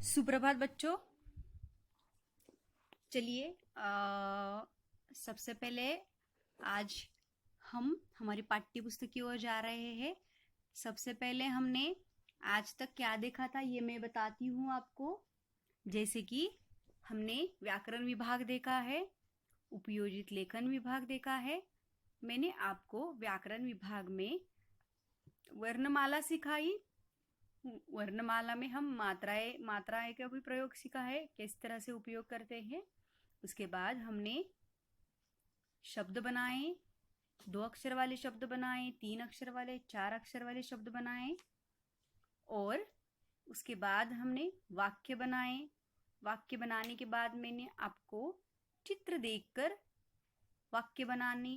सुप्रभात बच्चों। चलिए सबसे पहले आज हम हमारी पाठ्य पुस्तक की ओर जा रहे हैं। सबसे पहले हमने आज तक क्या देखा था ये मैं बताती हूँ आपको। जैसे कि हमने व्याकरण विभाग देखा है, उपयोजित लेखन विभाग देखा है। मैंने आपको व्याकरण विभाग में वर्णमाला सिखाई। वर्णमाला में हम मात्राएं का भी प्रयोग सीखा है, किस तरह से उपयोग करते हैं। उसके बाद हमने शब्द बनाए, 2 अक्षर वाले शब्द बनाए, 3 अक्षर वाले, 4 अक्षर वाले शब्द बनाए। और उसके बाद हमने वाक्य बनाए। वाक्य बनाने के बाद मैंने आपको चित्र देखकर वाक्य बनाने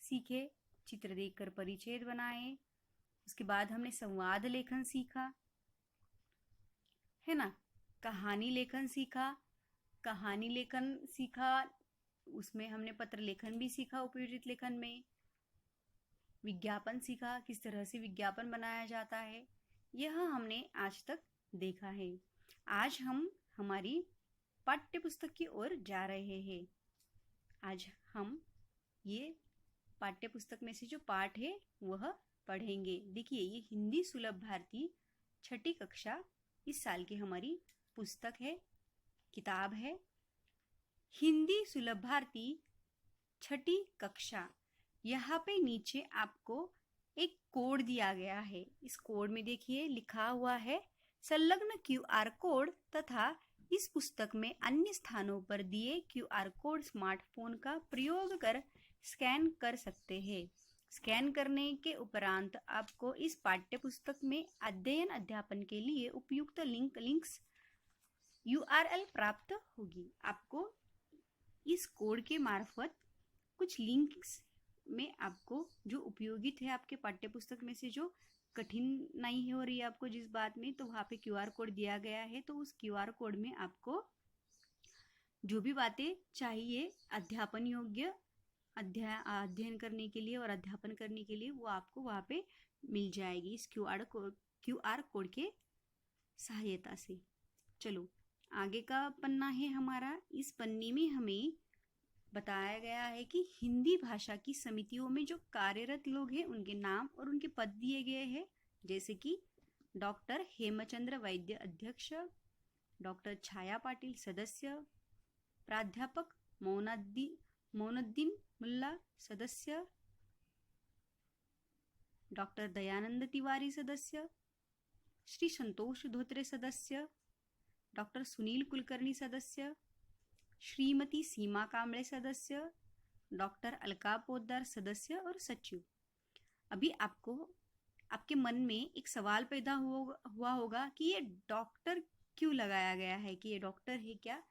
सीखे, चित्र देखकर परिच्छेद बनाए। उसके बाद हमने संवाद लेखन सीखा, है ना। कहानी लेखन सीखा। उसमें हमने पत्र लेखन भी सीखा, उपयोजित लेखन में। विज्ञापन सीखा, किस तरह से विज्ञापन बनाया जाता है। यह हमने आज तक देखा है। आज हम हमारी पाठ्य पुस्तक की ओर जा रहे हैं। आज हम ये पाठ्य पुस्तक में से जो पाठ है वह पढ़ेंगे। देखिए, ये हिंदी सुलभ भारती 6ठी कक्षा इस साल की हमारी पुस्तक है, किताब है। हिंदी सुलभ भारती 6ठी कक्षा। यहाँ पे नीचे आपको एक कोड दिया गया है। इस कोड में देखिए लिखा हुआ है संलग्न QR कोड तथा इस पुस्तक में अन्य स्थानों पर दिए QR कोड स्मार्टफोन का प्रयोग कर स्कैन कर सकते हैं। स्कैन करने के उपरांत आपको इस पाठ्य पुस्तक में अध्ययन अध्यापन के लिए उपयुक्त लिंक्स URL प्राप्त होगी। आपको इस कोड के मार्फत कुछ लिंक्स में आपको जो उपयोगित है आपके पाठ्य पुस्तक में से, जो कठिनाई हो रही है आपको जिस बात में, तो वहाँ पे QR कोड दिया गया है। तो उस QR कोड में आपको जो भी बातें चाहिए अध्यापन योग्य अध्ययन करने के लिए और अध्यापन करने के लिए, वो आपको वहाँ पे मिल जाएगी इस QR कोड के सहायता से। चलो, आगे का पन्ना है हमारा। इस पन्ने में हमें बताया गया है कि हिंदी भाषा की समितियों में जो कार्यरत लोग हैं उनके नाम और उनके पद दिए गए हैं। जैसे कि डॉक्टर हेमचंद्र वैद्य अध्यक्ष, डॉक्टर छाया पाटिल सदस्य, प्राध्यापक मोनुद्दीन मुल्ला सदस्य, डॉक्टर दयानंद तिवारी सदस्य, श्री संतोष धोत्रे सदस्य, डॉक्टर सुनील कुलकर्णी सदस्य, श्रीमती सीमा कांबळे सदस्य, डॉक्टर अलका पोद्दार सदस्य और सचिव। अभी आपके मन में एक सवाल पैदा हुआ होगा कि ये डॉक्टर क्यों लगाया गया है, कि ये डॉक्टर है क्या।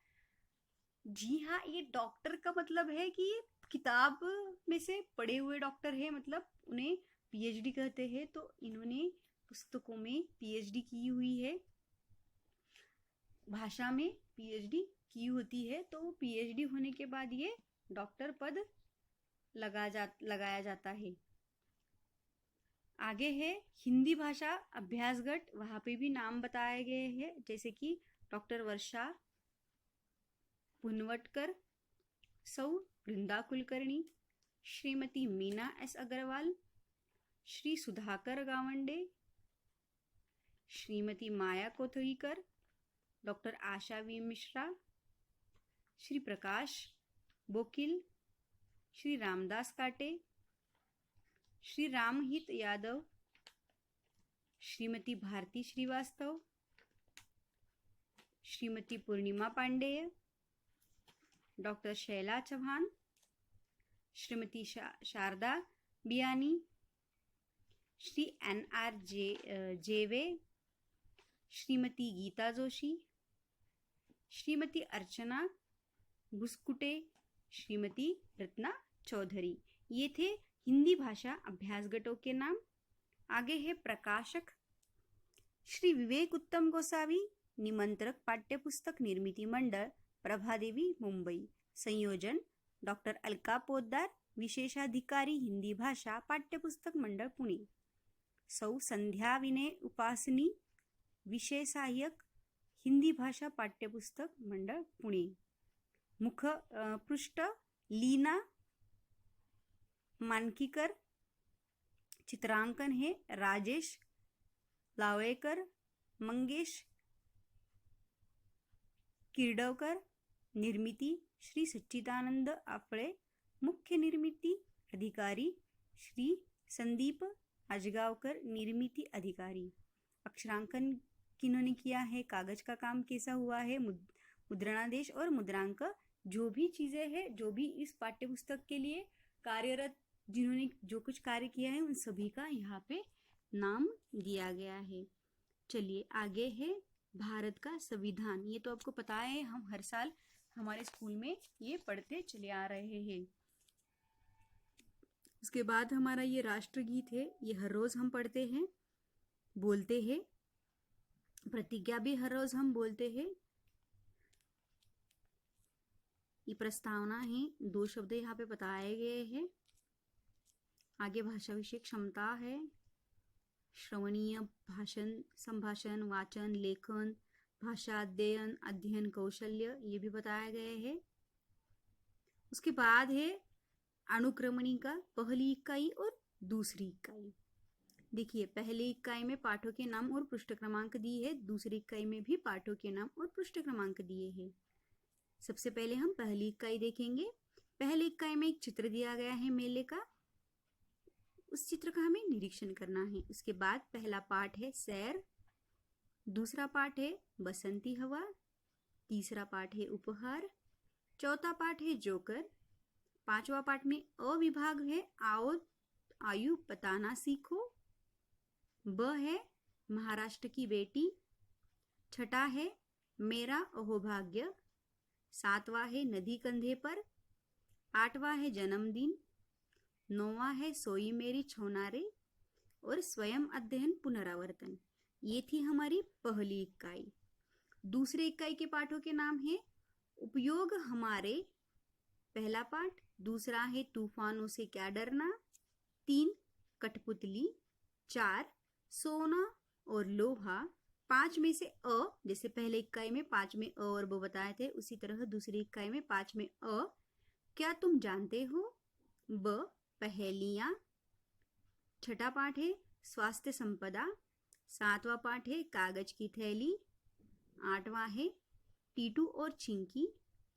जी हाँ, ये डॉक्टर का मतलब है कि ये किताब में से पढ़े हुए डॉक्टर है, मतलब उन्हें PhD कहते हैं। तो इन्होंने पुस्तकों में PhD की हुई है, भाषा में PhD की होती है। तो PhD होने के बाद ये डॉक्टर पद लगाया जाता है। आगे है हिंदी भाषा अभ्यासगट, वहाँ पे भी नाम बताए गए हैं। जैसे कि डॉक्टर वर्षा पुनवटकर, सौ वृंदा कुलकर्णी, श्रीमती मीना S अग्रवाल, श्री सुधाकर गावंडे, श्रीमती माया कोथळीकर, डॉक्टर आशा V मिश्रा, श्री प्रकाश बोकिल, श्री रामदास काटे, श्री रामहित यादव, श्रीमती भारती श्रीवास्तव, श्रीमती पूर्णिमा पांडेय, डॉक्टर शैला चौहान, श्रीमती शारदा बियानी, श्री NR जेवे, श्रीमती गीता जोशी, श्रीमती अर्चना घुसकुटे, श्रीमती रत्ना चौधरी। ये थे हिंदी भाषा अभ्यासगटों के नाम। आगे है प्रकाशक, श्री विवेक उत्तम गोसावी, निमंत्रक पाठ्यपुस्तक निर्मिती मंडल, प्रभादेवी मुंबई। संयोजन डॉक्टर अलका पोद्दार, विशेषाधिकारी हिंदी भाषा पाठ्यपुस्तक मंडल पुणे। सौ संध्या विनय उपासनी, विषय सहायक हिंदी भाषा पाठ्यपुस्तक मंडळ पुणे. पृष्ठ लीना मानकीकर. चित्रांकन है राजेश लावळेकर. मंगेश किर्डवकर. निर्मिती श्री सच्चिदानंद आपळे. मुख्य निर्मिती अधिकारी श्री संदीप आजगावकर. निर्मिती अधिकारी. अक्षरांकन किन्होंने किया है, कागज का काम कैसा हुआ है, मुद्रणादेश और मुद्रांक, जो भी चीजें हैं, जो भी इस पाठ्यपुस्तक के लिए कार्यरत जिन्होंने जो कुछ कार्य किया है उन सभी का यहाँ पे नाम दिया गया है. चलिए आगे है भारत का संविधान. ये तो आपको पता है, हम हर साल हमारे स्कूल में ये पढ़ते चले आ रहे हैं. उसके बाद हमारा ये राष्ट्रगीत है, ये हर रोज हम पढ़ते हैं, बोलते हैं. प्रतिज्ञा भी हर रोज हम बोलते हैं. ये प्रस्तावना है, 2 शब्द यहाँ पे बताए गए हैं. आगे भाषा विषय क्षमता है, श्रवणीय भाषण, संभाषण, वाचन, लेखन, भाषा अध्ययन, अध्ययन कौशल्य, ये भी बताए गए हैं. उसके बाद है अनुक्रमणिका, पहली इकाई और दूसरी इकाई. देखिए पहली इकाई में पाठों के नाम और पृष्ठ क्रमांक दिए है, दूसरी इकाई में भी पाठों के नाम और पृष्ठ क्रमांक दिए हैं. सबसे पहले हम पहली इकाई देखेंगे. पहली इकाई में एक चित्र दिया गया है मेले का, उस चित्र का हमें निरीक्षण करना है. उसके बाद पहला पाठ है सैर, दूसरा पाठ है बसंती हवा, तीसरा पाठ है उपहार, चौथा पाठ है जोकर, पांचवा पाठ में अ विभाग है आओ आयु बताना सीखो, ब है महाराष्ट्र की बेटी, छठा है मेरा अहोभाग्य, सातवां है नदी कंधे पर, आठवां है जन्मदिन, नौवां है सोई मेरी छोनारे और स्वयं अध्ययन पुनरावर्तन. ये थी हमारी पहली इकाई. दूसरी इकाई के पाठों के नाम है उपयोग हमारे, पहला पाठ. दूसरा है तूफानों से क्या डरना, 3 कठपुतली, 4 सोना और लोहा, 5 में से अ, जैसे पहले इकाई में 5 में अ और ब बताए थे, उसी तरह दूसरी इकाई में 5 में अ. क्या तुम जानते हो, ब पहेलियां. छठा पाठ है स्वास्थ्य संपदा, सातवां पाठ है कागज की थैली, आठवां है टीटू और चिंकी,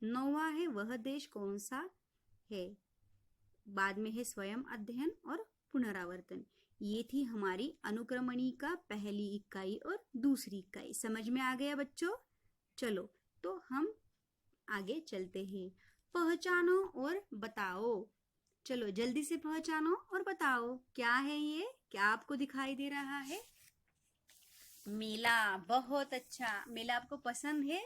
नौवां है वह देश कौन सा है, बाद में है स्वयं अध्ययन और पुनरावर्तन. ये थी हमारी अनुक्रमणिका पहली इकाई और दूसरी इकाई. समझ में आ गया बच्चों? चलो तो हम आगे चलते हैं. पहचानो और बताओ. चलो जल्दी से पहचानो और बताओ क्या है ये, क्या आपको दिखाई दे रहा है? मेला. बहुत अच्छा, मेला आपको पसंद है?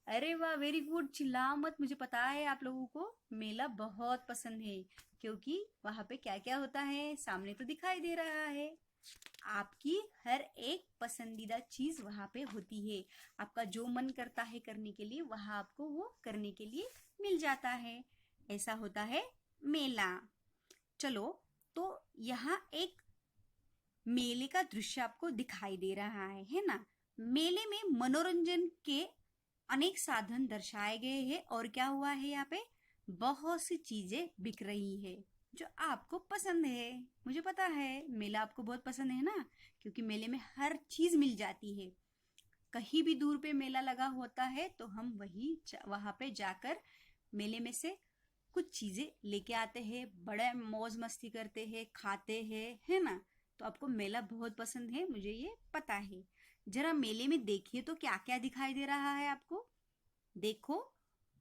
अरे वाह, वेरी गुड. चिल्लाओ मत, मुझे पता है आप लोगों को मेला बहुत पसंद है, क्योंकि वहां पे क्या क्या होता है सामने तो दिखाई दे रहा है. आपकी हर एक पसंदीदा चीज वहां पे होती है. आपका जो मन करता है करने के लिए, वहां आपको वो करने के लिए मिल जाता है. ऐसा होता है मेला. चलो तो यहाँ एक मेले का दृश्य आपको दिखाई दे रहा है ना. मेले में मनोरंजन के अनेक साधन दर्शाए गए हैं और क्या हुआ है यहाँ पे, बहुत सी चीजें बिक रही है जो आपको पसंद है. मुझे पता है मेला आपको बहुत पसंद है ना, क्योंकि मेले में हर चीज मिल जाती है. कहीं भी दूर पे मेला लगा होता है तो हम वहां पे जाकर मेले में से कुछ चीजें लेके आते हैं, बड़े मौज मस्ती करते हैं, खाते हैं, है ना. तो आपको मेला बहुत पसंद है, मुझे ये पता है. जरा मेले में देखिए तो क्या क्या दिखाई दे रहा है आपको. देखो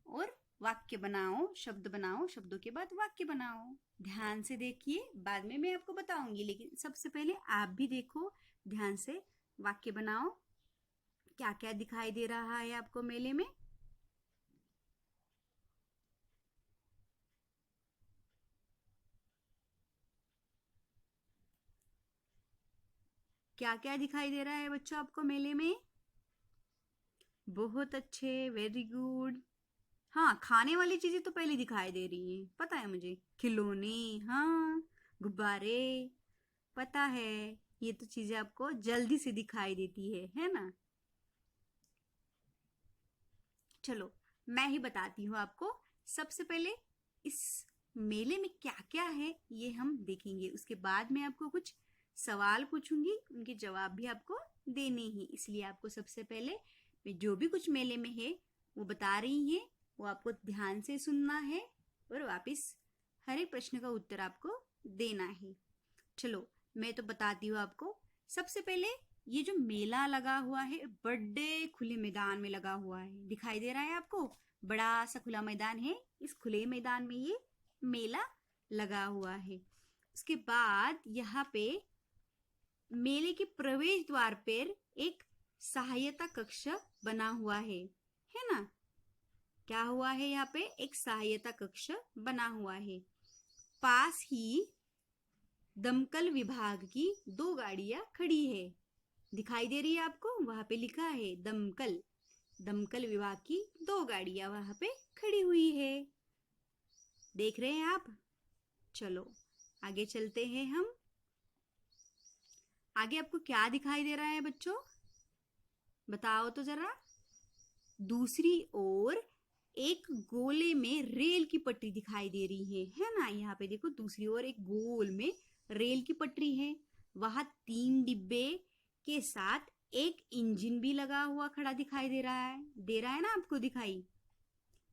और वाक्य बनाओ, शब्द बनाओ, शब्दों के बाद वाक्य बनाओ. ध्यान से देखिए, बाद में मैं आपको बताऊंगी, लेकिन सबसे पहले आप भी देखो, ध्यान से वाक्य बनाओ. क्या क्या दिखाई दे रहा है आपको मेले में? क्या क्या दिखाई दे रहा है बच्चों आपको मेले में? बहुत अच्छे, वेरी गुड. हाँ, खाने वाली चीजें तो पहले दिखाई दे रही हैं, पता है मुझे. खिलौने, हाँ, गुब्बारे, पता है. ये तो चीजें आपको जल्दी से दिखाई देती है ना. चलो मैं ही बताती हूँ आपको। सबसे पहले इस मेले में क्या क्या है ये हम देखेंगे, उसके बाद मैं आपको कुछ सवाल पूछूंगी, उनके जवाब भी आपको देने ही। इसलिए आपको सबसे पहले मैं जो भी कुछ मेले में है वो बता रही है, वो आपको ध्यान से सुनना है और वापस हर एक प्रश्न का उत्तर आपको देना है। चलो मैं तो बताती हूँ आपको। सबसे पहले ये जो मेला लगा हुआ है बड़े खुले मैदान में लगा हुआ है, दिखाई दे रहा है आपको? बड़ा सा खुला मैदान है, इस खुले मैदान में ये मेला लगा हुआ है। उसके बाद यहाँ पे मेले के प्रवेश द्वार पर एक सहायता कक्ष बना हुआ है ना? क्या हुआ है यहाँ पे? एक सहायता कक्ष बना हुआ है। पास ही दमकल विभाग की 2 गाड़ियां खड़ी है, दिखाई दे रही है आपको? वहां पे लिखा है दमकल विभाग की 2 गाड़ियां वहां पे खड़ी हुई है, देख रहे हैं आप? चलो आगे चलते हैं हम। आगे आपको क्या दिखाई दे रहा है बच्चों, बताओ तो जरा। दूसरी ओर एक गोले में रेल की पटरी दिखाई दे रही है ना? यहाँ पे देखो, दूसरी ओर एक गोल में रेल की पटरी है, वहां 3 डिब्बे के साथ एक इंजन भी लगा हुआ खड़ा दिखाई दे रहा है ना आपको दिखाई?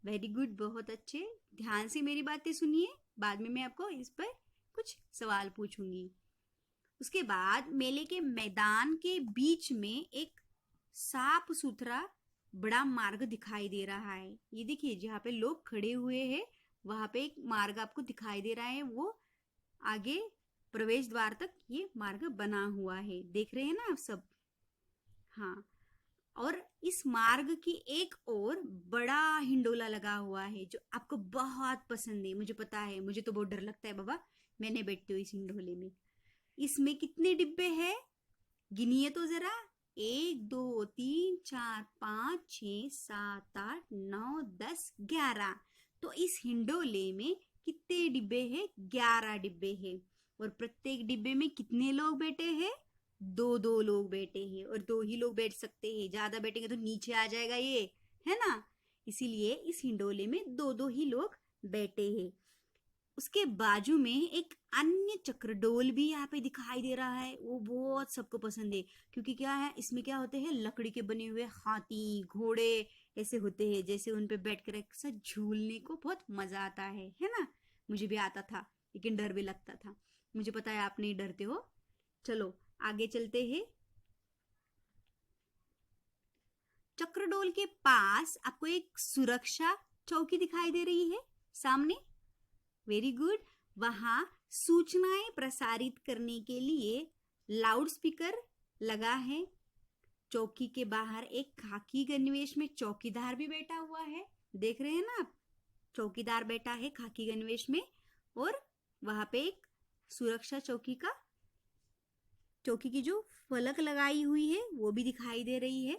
वेरी गुड, बहुत अच्छे। ध्यान से मेरी बातें सुनिए, बाद में मैं आपको इस पर कुछ सवाल पूछूंगी। उसके बाद मेले के मैदान के बीच में एक साफ सुथरा बड़ा मार्ग दिखाई दे रहा है। ये देखिए, जहाँ पे लोग खड़े हुए हैं वहां पे एक मार्ग आपको दिखाई दे रहा है, वो आगे प्रवेश द्वार तक ये मार्ग बना हुआ है, देख रहे हैं ना आप सब? हाँ, और इस मार्ग की एक ओर बड़ा हिंडोला लगा हुआ है जो आपको बहुत पसंद है, मुझे पता है। मुझे तो बहुत डर लगता है बाबा, मैं नहीं बैठती हूँ इस हिंडोले में। इसमें कितने डिब्बे हैं गिनिए तो जरा। 1 2 3 4 5 6 7 8 9 10 11। तो इस हिंडोले में कितने डिब्बे हैं? 11 डिब्बे हैं। और प्रत्येक डिब्बे में कितने लोग बैठे हैं? 2 लोग बैठे हैं, और 2 ही लोग बैठ सकते हैं, ज्यादा बैठेंगे तो नीचे आ जाएगा ये, है ना? इसीलिए इस हिंडोले में 2 ही लोग बैठे हैं। उसके बाजू में एक अन्य चक्रडोल भी यहाँ पे दिखाई दे रहा है, वो बहुत सबको पसंद है, क्योंकि क्या है, इसमें क्या होते हैं, लकड़ी के बने हुए हाथी घोड़े ऐसे होते हैं, जैसे उन पे बैठकर एक साथ झूलने को बहुत मजा आता है ना? मुझे भी आता था, लेकिन डर भी लगता था। मुझे पता है आप नहीं डरते हो। चलो आगे चलते हैं। चक्रडोल के पास आपको एक सुरक्षा चौकी दिखाई दे रही है सामने। Very good. वहां सूचनाएं प्रसारित करने के लिए लाउड स्पीकर लगा है। चौकी के बाहर एक खाकी गणवेश में चौकीदार भी बैठा हुआ है, देख रहे हैं ना आप? चौकीदार बैठा है खाकी गणवेश में, और वहां पे एक सुरक्षा चौकी की जो फलक लगाई हुई है वो भी दिखाई दे रही है।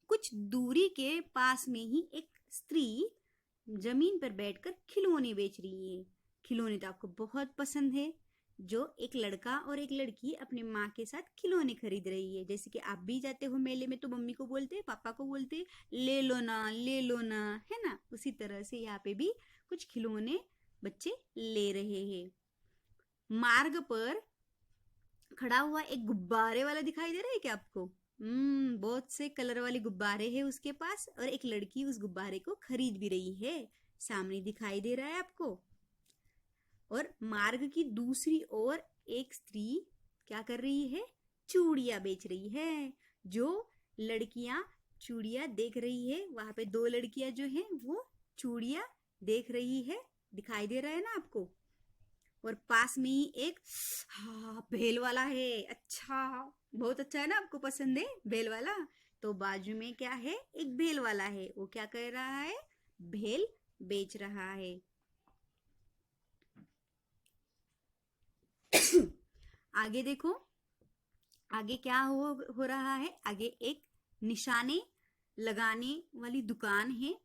कुछ दूरी के पास में ही एक स्त्री जमीन पर बैठकर खिलौने बेच रही है। खिलौने तो आपको बहुत पसंद है, जो एक लड़का और एक लड़की अपने माँ के साथ खिलौने खरीद रही है। जैसे कि आप भी जाते हो मेले में तो मम्मी को बोलते, पापा को बोलते, ले लो ना, है ना? उसी तरह से यहाँ पे भी कुछ खिलौने बच्चे ले रहे हैं। मार्ग पर खड़ा हुआ एक गुब्बारे वाला दिखाई दे रहा है क्या आपको? बहुत से कलर वाले गुब्बारे हैं उसके पास, और एक लड़की उस गुब्बारे को खरीद भी रही है, सामने दिखाई दे रहा है आपको। और मार्ग की दूसरी ओर एक स्त्री क्या कर रही है? चूड़ियां बेच रही है। जो लड़कियां चूड़ियां देख रही है, वहां पे 2 लड़कियां जो हैं वो चूड़ियां देख रही है, दिखाई दे रहा है ना आपको? और पास में ही एक भेल वाला है। अच्छा, बहुत अच्छा है ना, आपको पसंद है भेल वाला? तो बाजू में क्या है? एक भेल वाला है, वो क्या कर रहा है? भेल बेच रहा है। आगे देखो, आगे क्या हो रहा है? आगे एक निशाने लगाने वाली दुकान है,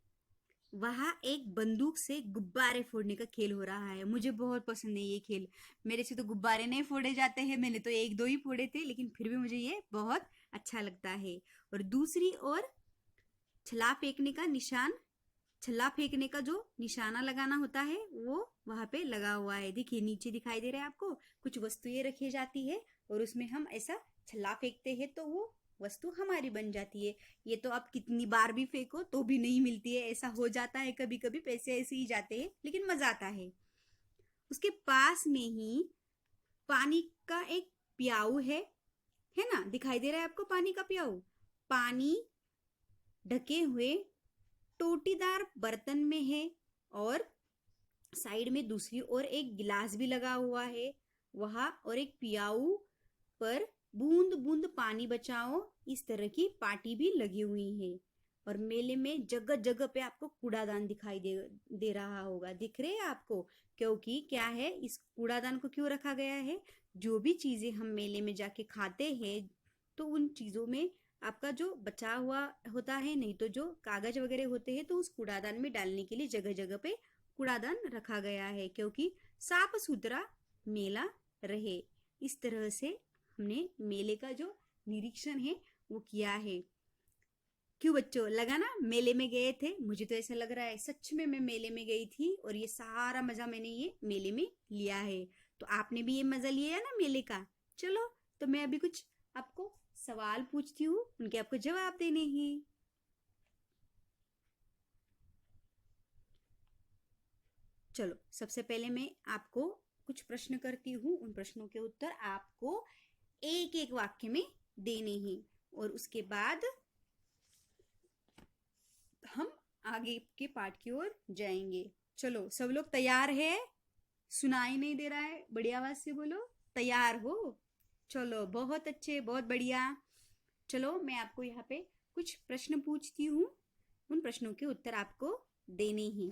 वहां एक बंदूक से गुब्बारे फोड़ने का खेल हो रहा है। मुझे बहुत पसंद है ये खेल। मेरे से तो गुब्बारे नहीं फोड़े जाते हैं, मैंने तो 1 2 ही फोड़े थे, लेकिन फिर भी मुझे ये बहुत अच्छा लगता है। और दूसरी ओर छल्ला फेंकने का निशान, छल्ला फेंकने का जो निशाना लगाना होता है वो वहां पे लगा हुआ है। देखिए नीचे दिखाई दे रहा है आपको, कुछ वस्तुएं रखी जाती है और उसमें हम ऐसा छल्ला फेंकते हैं तो वो वस्तु हमारी बन जाती है। ये तो आप कितनी बार भी फेंको तो भी नहीं मिलती है, ऐसा हो जाता है कभी कभी, पैसे ऐसे ही जाते हैं लेकिन मजा आता है। उसके पास में ही पानी का एक प्याऊ है ना, दिखाई दे रहा है आपको पानी का प्याऊ। पानी ढके हुए टोटीदार बर्तन में है और साइड में दूसरी ओर एक गिलास भी लगा हुआ है वहां, और एक प्याऊ पर बूंद बूंद पानी बचाओ इस तरह की पाटी भी लगी हुई है। और मेले में जगह जगह पे आपको कूड़ादान दिखाई दे रहा होगा, दिख रहे हैं आपको? क्योंकि क्या है, इस कूड़ादान को क्यों रखा गया है? जो भी चीजें हम मेले में जाके खाते हैं तो उन चीजों में आपका जो बचा हुआ होता है, नहीं तो जो कागज वगैरह होते हैं, तो उस कूड़ादान में डालने के लिए जगह जगह पे कूड़ादान रखा गया है, क्योंकि साफ सुथरा मेला रहे। इस तरह से हमने मेले का जो निरीक्षण है वो किया है। क्यों बच्चों, लगा ना मेले में गए थे? मुझे तो ऐसा लग रहा है सच में मैं मेले में गई थी और ये सारा मजा मैंने ये मेले में लिया है। तो आपने भी ये मजा लिया है ना मेले का? चलो, तो मैं अभी कुछ आपको सवाल पूछती हूँ, उनके आपको जवाब देने हैं। चलो, सबसे पहले मैं आपको कुछ प्रश्न करती हूँ, उन प्रश्नों के उत्तर आपको एक एक वाक्य में देने हैं और उसके बाद हम आगे के पाठ की ओर जाएंगे। चलो, सब लोग तैयार है? सुनाई नहीं दे रहा है? बड़ी आवाज से बोलो, तैयार हो? चलो, बहुत अच्छे, बहुत बढ़िया। चलो, मैं आपको यहाँ पे कुछ प्रश्न पूछती हूँ, उन प्रश्नों के उत्तर आपको देने हैं।